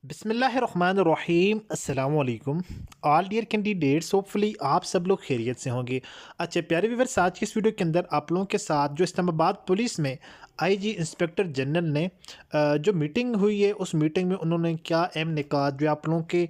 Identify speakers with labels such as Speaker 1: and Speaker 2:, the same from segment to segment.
Speaker 1: बिस्मिल्लाहिर्रहमानिर्रहीम अस्सलाम वालेकुम ऑल डियर कैंडिडेट्स। होपफुली आप सब लोग खैरियत से होंगे। अच्छा प्यारे व्यूअर्स, आज की इस वीडियो के अंदर आप लोगों के साथ जो इस्लामाबाद पुलिस में आईजी इंस्पेक्टर जनरल ने जो मीटिंग हुई है, उस मीटिंग में उन्होंने क्या अहम निकात जो आप लोगों के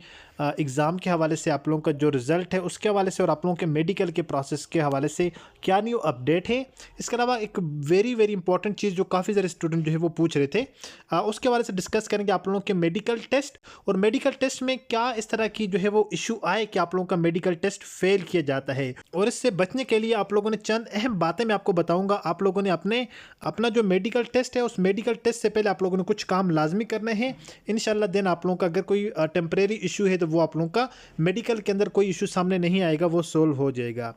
Speaker 1: एग्ज़ाम के हवाले से, आप लोगों का जो रिज़ल्ट है उसके हवाले से, और आप लोगों के मेडिकल के प्रोसेस के हवाले से क्या न्यू अपडेट है। इसके अलावा एक वेरी वेरी इंपॉर्टेंट चीज़ जो काफ़ी सारे स्टूडेंट जो है वो पूछ रहे थे, उसके हवाले से डिस्कस करेंगे। आप लोगों के मेडिकल टेस्ट और मेडिकल टेस्ट में क्या इस तरह की जो है वो इशू आए कि आप लोगों का मेडिकल टेस्ट फेल किया जाता है, और इससे बचने के लिए आप लोगों ने चंद अहम बातें मैं आपको बताऊंगा। आप लोगों ने अपना जो मेडिकल टेस्ट है, उस मेडिकल टेस्ट से पहले आप लोगों ने कुछ काम लाजमी करने हैं इंशाल्लाह। देन आप लोगों का अगर कोई टेम्परेरी इशू है तो वो आप लोगों का मेडिकल के अंदर कोई इशू सामने नहीं आएगा, वो सोल्व हो जाएगा।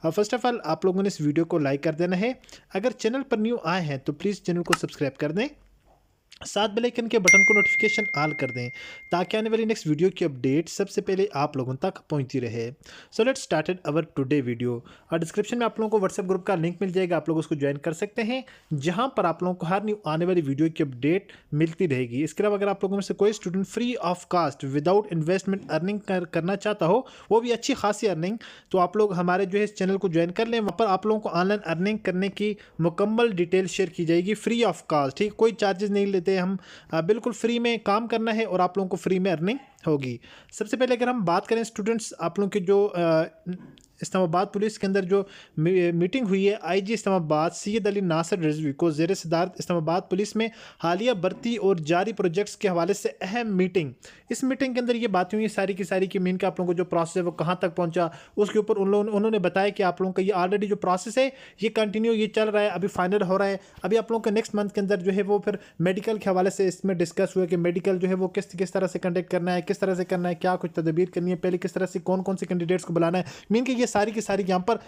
Speaker 1: फर्स्ट ऑफ ऑल आप लोगों ने इस वीडियो को लाइक कर देना है। अगर चैनल पर न्यू आए हैं तो प्लीज़ चैनल को सब्सक्राइब कर दें, साथ बेल आइकन के बटन को नोटिफिकेशन ऑल कर दें ताकि आने वाली नेक्स्ट वीडियो की अपडेट सबसे पहले आप लोगों तक पहुंचती रहे। So let's started our today video. और डिस्क्रिप्शन में आप लोगों को व्हाट्सएप ग्रुप का लिंक मिल जाएगा, आप लोग उसको ज्वाइन कर सकते हैं, जहां पर आप लोगों को हर न्यू आने वाली वीडियो की अपडेट मिलती रहेगी। इसके अलावा अगर आप लोगों में से कोई student free of cost without investment earning करना चाहता हो, वो भी अच्छी खासी अर्निंग, तो आप लोग हमारे जो है इस चैनल को ज्वाइन कर लें। वहाँ पर आप लोगों को ऑनलाइन अर्निंग करने की मुकम्मल डिटेल शेयर की जाएगी फ्री ऑफ कास्ट। ठीक, कोई चार्जेस नहीं लेते हम, बिल्कुल फ्री में काम करना है और आप लोगों को फ्री में अर्निंग होगी। सबसे पहले अगर हम बात करें स्टूडेंट्स, आप लोगों की जो इस्लामाबाद पुलिस के अंदर जो मीटिंग हुई है, आईजी इस्लामाबाद सैयद अली नासिर रिजवी को ज़ेर सदारत इस्लामाबाद पुलिस में हालिया भर्ती और जारी प्रोजेक्ट्स के हवाले से अहम मीटिंग। इस मीटिंग के अंदर ये बातें हुई सारी की सारी कि मीन का आप लोगों को जो प्रोसेस है वो कहाँ तक पहुँचा, उसके ऊपर उन्होंने बताया कि आप लोगों का ये ऑलरेडी जो प्रोसेस है ये कंटिन्यू ये चल रहा है, अभी फाइनल हो रहा है। अभी आप लोगों का नेक्स्ट मंथ के अंदर जो है वो फिर मेडिकल के हवाले से इसमें डिस्कस हुआ कि मेडिकल जो है वो किस तरह से कंडक्ट करना है, किस तरह से करना है, क्या कुछ तदबीर करनी है, पहले किस तरह से कौन कौन से कैंडिडेट्स को बुलाना है। मीन कि ये सारी की सारी यहाँ पर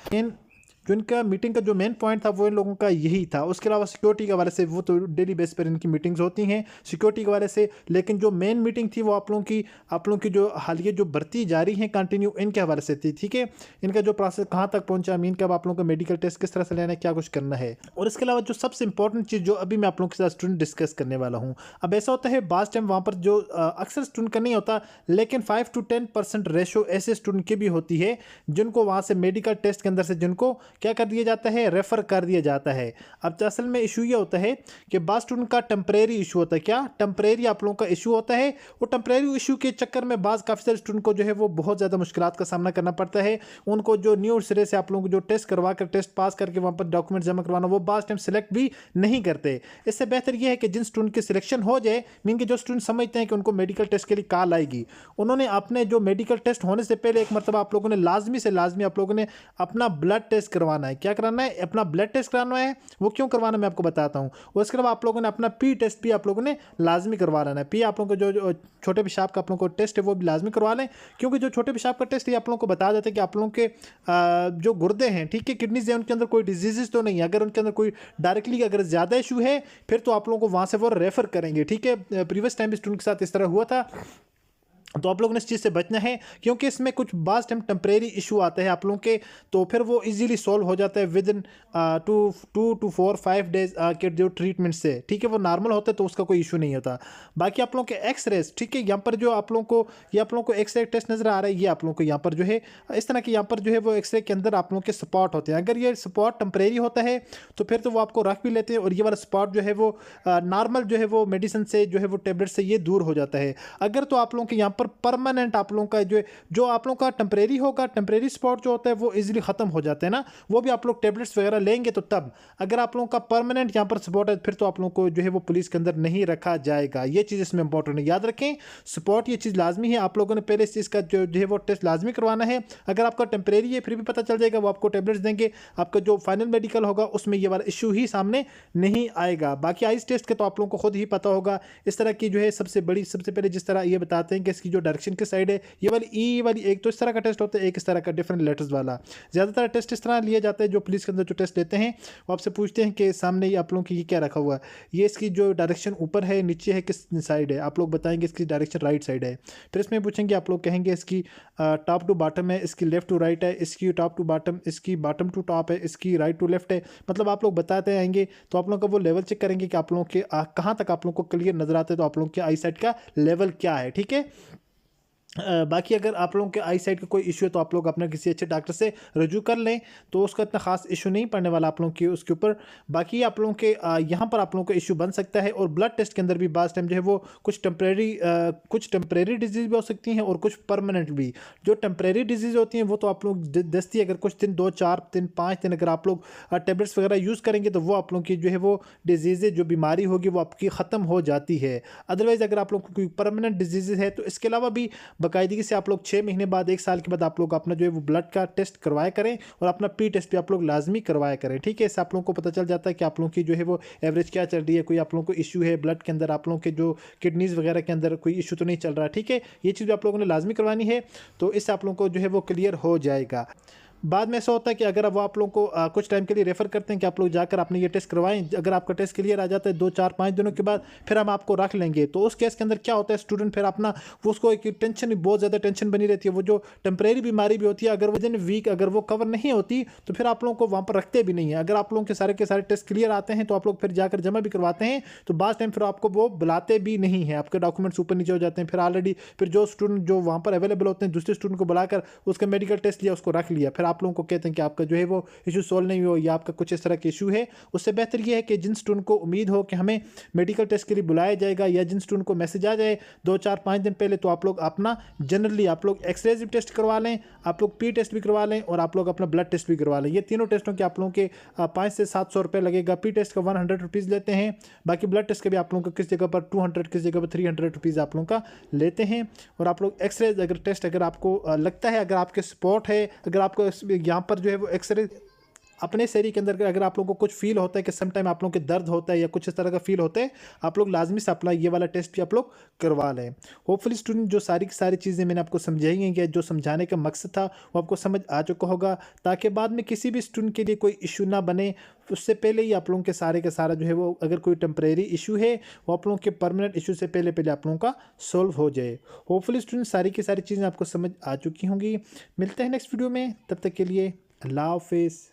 Speaker 1: जो इनका मीटिंग का जो मेन पॉइंट था वो इन लोगों का यही था। उसके अलावा सिक्योरिटी के हवाले से वो तो डेली बेस पर इनकी मीटिंग्स होती हैं सिक्योरिटी के हवाले से, लेकिन जो मेन मीटिंग थी वो आप लोगों की जो हालिया जो भर्ती जारी है कंटिन्यू, इनके हवाले से थी। ठीक है, इनका जो प्रोसेस कहाँ तक पहुँचा, मीन कब आप लोगों का मेडिकल टेस्ट किस तरह से लेना है, क्या कुछ करना है। और इसके अलावा जो सबसे इंपॉर्टेंट चीज़ जो अभी मैं आप लोगों के साथ स्टूडेंट डिस्कस करने वाला हूँ, अब ऐसा होता है बास टाइम वहाँ पर जो अक्सर स्टूडेंट का नहीं होता, लेकिन 5 to 10% रेशो ऐसे स्टूडेंट की भी होती है जिनको वहाँ से मेडिकल टेस्ट के अंदर से जिनको क्या कर दिया जाता है, रेफर कर दिया जाता है। अब असल में इशू ये होता है कि बास स्टूडेंट का टेम्परेरी इशू होता है। क्या टेम्परेरी आप लोगों का इशू होता है, वो टेम्परेरी इशू के चक्कर में बास काफ़ी सारे स्टूडेंट को जो है वो बहुत ज़्यादा मुश्किलात का सामना करना पड़ता है। उनको जो न्यू सिरे से आप लोगों को जो टेस्ट करवा कर टेस्ट पास करके वहाँ पर डॉक्यूमेंट जमा करवाना, वो बास टाइम सेलेक्ट भी नहीं करते। इससे बेहतर ये है कि जिन स्टूडेंट की सिलेक्शन हो जाए, मीन के जो स्टूडेंट समझते हैं कि उनको मेडिकल टेस्ट के लिए कॉल आएगी, उन्होंने अपने जो मेडिकल टेस्ट होने से पहले एक मरतबा आप लोगों ने लाजमी से लाजमी आप लोगों ने अपना ब्लड टेस्ट करवाना है। क्या कराना है, अपना ब्लड टेस्ट कराना है। वो क्यों करवाना मैं आपको बताता हूँ। और इसके अलावा आप लोगों ने अपना पी टेस्ट भी आप लोगों ने लाजमी करवा लेना है। पी आप लोगों को जो छोटे पेशाब का आप लोगों को टेस्ट है वो भी लाजमी करवा लें, क्योंकि जो छोटे पेशाब का टेस्ट है आप लोगों को बता देते हैं कि आप लोगों के जो गुर्दे हैं, ठीक है, किडनीज हैं, उनके अंदर कोई डिजीजेस तो नहीं है। अगर उनके अंदर कोई डायरेक्टली अगर ज़्यादा इशू है फिर तो आप लोगों को वहाँ से वो रेफर करेंगे। ठीक है, प्रीवियस टाइम स्टूडेंट के साथ इस तरह हुआ था, तो आप लोगों ने इस चीज़ से बचना है, क्योंकि इसमें कुछ बास टाइम टेम्परेरी इशू आते हैं आप लोगों के, तो फिर वो इजीली सॉल्व हो जाता है विद इन 2 to 4-5 डेज के जो ट्रीटमेंट से। ठीक है, वो नॉर्मल होता है तो उसका कोई इशू नहीं होता। बाकी आप लोगों के एक्सरेज, ठीक है, यहाँ पर जो आप लोगों को ये आप लोगों को एक्सरे टेस्ट नज़र आ रहा है, ये आप लोगों को यहाँ पर जो है इस तरह के यहाँ पर जो है वो एक्सरे के अंदर आप लोगों के स्पॉट होते हैं। अगर ये स्पॉट टेम्परेरी होता है तो फिर तो वो आपको रख भी लेते हैं, और ये वाला स्पॉट जो है वो नॉर्मल जो है वो मेडिसिन से जो है वो टेबलेट से ये दूर हो जाता है। अगर तो आप लोगों के यहाँ पर परमानेंट आप लोगों का जो आप लोगों का टेम्परेरी होगा, टेम्परेरी स्पॉट जो होता है वो इजीली खत्म हो जाते हैं ना, वो भी आप लोग टेबलेट्स वगैरह लेंगे तो तब। अगर आप लोगों का परमानेंट यहाँ पर स्पॉट है फिर तो आप लोगों को जो है वो पुलिस के अंदर नहीं रखा जाएगा। ये चीज़ इसमें इंपॉर्टेंट है, याद रखें। स्पॉट ये चीज़ लाजमी है, आप लोगों ने पहले इस चीज़ का जो है वो टेस्ट लाजमी करवाना है। अगर आपका टेम्परेरी है फिर भी पता चल जाएगा, वो आपको टेबलेट्स देंगे, आपका जो फाइनल मेडिकल होगा उसमें ये वाला इशू ही सामने नहीं आएगा। बाकी आइस टेस्ट के तो आप लोगों को खुद ही पता होगा। इस तरह की जो है सबसे पहले जिस तरह ये बताते हैं कि इसकी इसकी जो डायरेक्शन की साइड है, ये वाली ई वाली, एक तो इस तरह का टेस्ट होता है, एक इस तरह का डिफरेंट लेटर्स वाला। ज़्यादातर टेस्ट इस तरह लिया जाता है, जो पुलिस के अंदर जो टेस्ट लेते हैं वो आपसे पूछते हैं कि सामने ये आप लोगों की ये क्या रखा हुआ है, ये इसकी जो डायरेक्शन ऊपर है नीचे है किस साइड है, आप लोग बताएंगे इसकी डायरेक्शन राइट साइड है। फिर इसमें पूछेंगे, आप लोग कहेंगे इसकी टॉप टू बॉटम है, इसकी लेफ्ट टू राइट है, इसकी टॉप टू बॉटम, इसकी बॉटम टू टॉप है, इसकी राइट टू लेफ्ट है। मतलब आप लोग बताते आएंगे, तो आप लोगों का वो लेवल चेक करेंगे कि आप लोगों के कहाँ तक आप लोगों को क्लियर नजर आते हैं, तो आप लोगों के आई साइट का लेवल क्या है। ठीक है। बाकी अगर आप लोगों के आई साइट का कोई इशू है तो आप लोग अपने किसी अच्छे डॉक्टर से रजू कर लें, तो उसका इतना खास इशू नहीं पड़ने वाला आप लोगों की उसके ऊपर। बाकी आप लोगों के यहाँ पर आप लोगों का इशू बन सकता है। और ब्लड टेस्ट के अंदर भी बाज़ टाइम जो है वो कुछ टेम्परेरी डिजीज़ भी हो सकती हैं और कुछ परमानेंट भी। जो टेम्परेरी डिजीज़ होती हैं वो तो आप लोग दस्ती अगर कुछ दिन 2-4 दिन 5 दिन अगर आप लोग टेबलेट्स वगैरह यूज़ करेंगे तो वो आप लोगों की जो है वो डिजीज़ जो बीमारी होगी वो आपकी ख़त्म हो जाती है। अदरवाइज़ अगर आप लोग को कोई परमानेंट डिजीज़ है तो इसके अलावा भी बाकायदगी से आप लोग 6 महीने बाद 1 साल के बाद आप लोग अपना जो है वो ब्लड का टेस्ट करवाया करें और अपना पी टेस्ट भी आप लोग लाजमी करवाया करें। ठीक है। इससे आप लोगों को पता चल जाता है कि आप लोगों की जो है वो एवरेज क्या चल रही है, कोई आप लोगों को इशू है ब्लड के अंदर, आप लोगों के जो किडनीज़ वगैरह के अंदर कोई इशू तो नहीं चल रहा। ठीक है। ये चीज़ भी आप लोगों ने लाजमी करवानी है, तो इससे आप लोगों को जो है वो क्लियर हो जाएगा। बाद में ऐसा होता है कि अगर वो आप लोगों को कुछ टाइम के लिए रेफ़र करते हैं कि आप लोग जाकर आपने ये टेस्ट करवाएं, अगर आपका टेस्ट क्लियर आ जाता है 2-4-5 दिनों के बाद फिर हम आपको रख लेंगे। तो उस केस के अंदर क्या होता है, स्टूडेंट फिर अपना वो उसको एक टेंशन, बहुत ज़्यादा टेंशन बनी रहती है। वो जो टेम्परेरी बीमारी भी होती है, अगर विदिन वीक अगर वो कवर नहीं होती तो फिर आप लोगों को वहाँ पर रखते भी नहीं है। अगर आप लोगों के सारे टेस्ट क्लियर आते हैं तो आप लोग फिर जाकर जमा भी करवाते हैं, तो बाद टाइम फिर आपको वो बुलाते भी नहीं है, आपके डॉक्यूमेंट्स ऊपर नीचे हो जाते हैं। फिर ऑलरेडी फिर जो स्टूडेंट जो वहाँ पर अवेलेबल होते हैं दूसरे स्टूडेंट को बुलाकर उसका मेडिकल टेस्ट लिया, उसको रख लिया, फिर आप लोगों को कहते हैं कि आपका जो है वो इशू सॉल्व नहीं हो या आपका कुछ इस तरह का इशू है। उससे बेहतर ये है कि जिन स्टूडेंट को उम्मीद हो कि हमें मेडिकल टेस्ट के लिए बुलाया जाएगा या जिन स्टूडेंट को मैसेज आ जाए 2-4-5 दिन पहले, तो आप लोग अपना जनरली आप लोग एक्सरेज भी टेस्ट करवा लें, आप लोग पी टेस्ट भी करवा लें और आप लोग अपना ब्लड टेस्ट भी करवा लें। ये तीनों टेस्टों के आप लोगों के 500 से 700 रुपये लगेगा। पी टेस्ट का 100 रुपीज़ लेते हैं, बाकी ब्लड टेस्ट के भी आप लोगों का किस जगह पर 200, किस जगह पर 300 रुपीज़ आप लोगों का लेते हैं। और आप लोग एक्सरे अगर टेस्ट अगर आपको लगता है, अगर आपके स्पॉट है, अगर आपको यहाँ पर जो है वो एक्सरे अपने शरीर के अंदर अगर आप लोगों को कुछ फील होता है कि सम टाइम आप लोगों के दर्द होता है या कुछ इस तरह का फील होता है, आप लोग लाजमी से अपना ये वाला टेस्ट भी आप लोग करवा लें। होपफुली स्टूडेंट जो सारी की सारी चीज़ें मैंने आपको समझाई हैं, जो समझाने का मकसद था वो आपको समझ आ चुका होगा, ताकि बाद में किसी भी स्टूडेंट के लिए कोई इशू ना बने। उससे पहले ही आप लोगों के सारे का सारा जो है वो अगर कोई टेम्परेरी इशू है वो आप लोगों के परमानेंट इशू से पहले पहले आप लोगों का सॉल्व हो जाए। होपफुली स्टूडेंट सारी की सारी चीज़ें आपको समझ आ चुकी होंगी। मिलते हैं नेक्स्ट वीडियो में, तब तक के लिए अल्लाह हाफिज़।